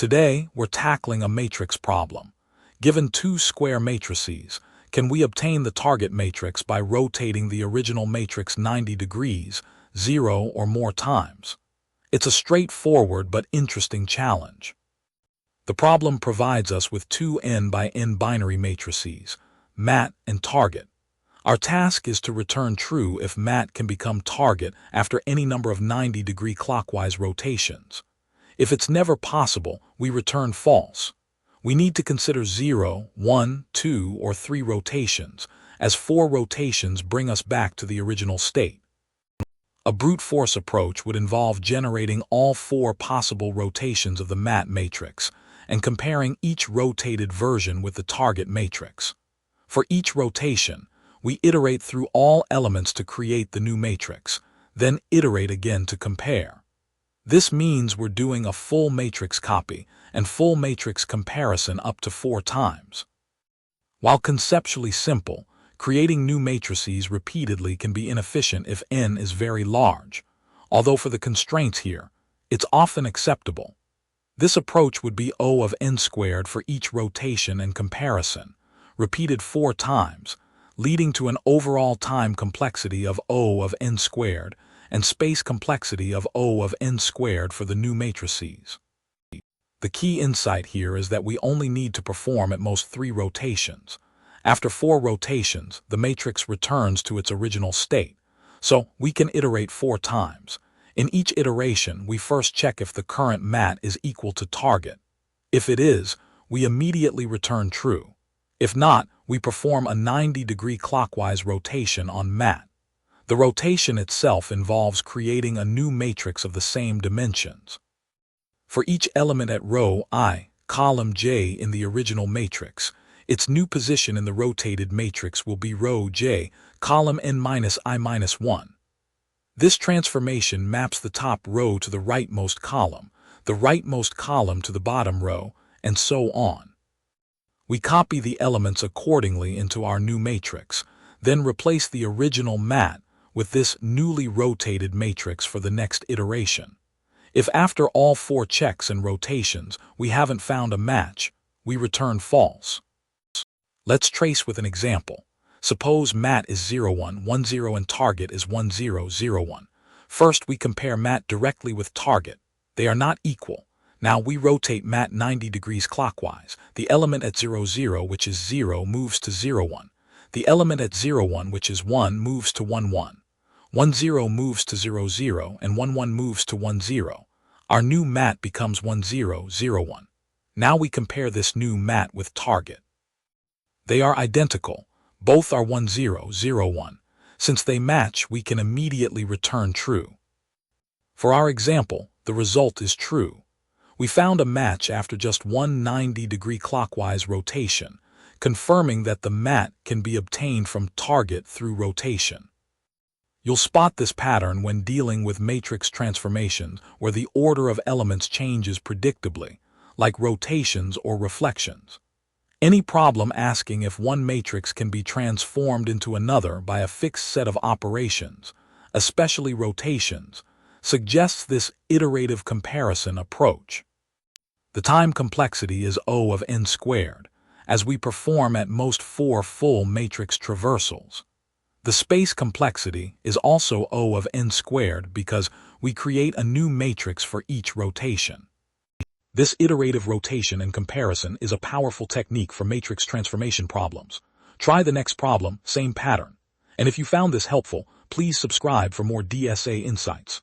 Today, we're tackling a matrix problem. Given two square matrices, can we obtain the target matrix by rotating the original matrix 90 degrees, 0 or more times? It's a straightforward but interesting challenge. The problem provides us with two n by n binary matrices, mat and target. Our task is to return true if mat can become target after any number of 90-degree clockwise rotations. If it's never possible, we return false. We need to consider 0, 1, 2, or 3 rotations, as 4 rotations bring us back to the original state. A brute force approach would involve generating all 4 possible rotations of the mat matrix and comparing each rotated version with the target matrix. For each rotation, we iterate through all elements to create the new matrix, then iterate again to compare. This means we're doing a full matrix copy and full matrix comparison up to 4 times. While conceptually simple, creating new matrices repeatedly can be inefficient if n is very large, although for the constraints here, it's often acceptable. This approach would be O of n squared for each rotation and comparison, repeated 4 times, leading to an overall time complexity of O of n squared and space complexity of O of n squared for the new matrices. The key insight here is that we only need to perform at most 3 rotations. After 4 rotations, the matrix returns to its original state, so we can iterate 4 times. In each iteration, we first check if the current mat is equal to target. If it is, we immediately return true. If not, we perform a 90-degree clockwise rotation on mat. The rotation itself involves creating a new matrix of the same dimensions. For each element at row I, column j in the original matrix, its new position in the rotated matrix will be row j, column n-I-1. This transformation maps the top row to the rightmost column to the bottom row, and so on. We copy the elements accordingly into our new matrix, then replace the original mat with this newly rotated matrix for the next iteration. If after all 4 checks and rotations we haven't found a match, we return false. Let's trace with an example. Suppose mat is 0, 1, 1, 0 and target is 1, 0, 0, 1. First, we compare mat directly with target. They are not equal. Now we rotate mat 90 degrees clockwise. The element at 0, 0, which is 0, moves to 0, 1. The element at 0, 1, which is 1, moves to 1, 1. 1, 0 moves to 0, 0, and 1, 1 moves to 1, 0. Our new mat becomes 1, 0, 0, 1. Now we compare this new mat with target. They are identical. Both are 1, 0, 0, 1. Since they match, we can immediately return true. For our example, the result is true. We found a match after just one 90-degree clockwise rotation, confirming that the mat can be obtained from target through rotation. You'll spot this pattern when dealing with matrix transformations where the order of elements changes predictably, like rotations or reflections. Any problem asking if one matrix can be transformed into another by a fixed set of operations, especially rotations, suggests this iterative comparison approach. The time complexity is O of n squared, as we perform at most 4 full matrix traversals. The space complexity is also O of n squared because we create a new matrix for each rotation. This iterative rotation and comparison is a powerful technique for matrix transformation problems. Try the next problem, same pattern. And if you found this helpful, please subscribe for more DSA insights.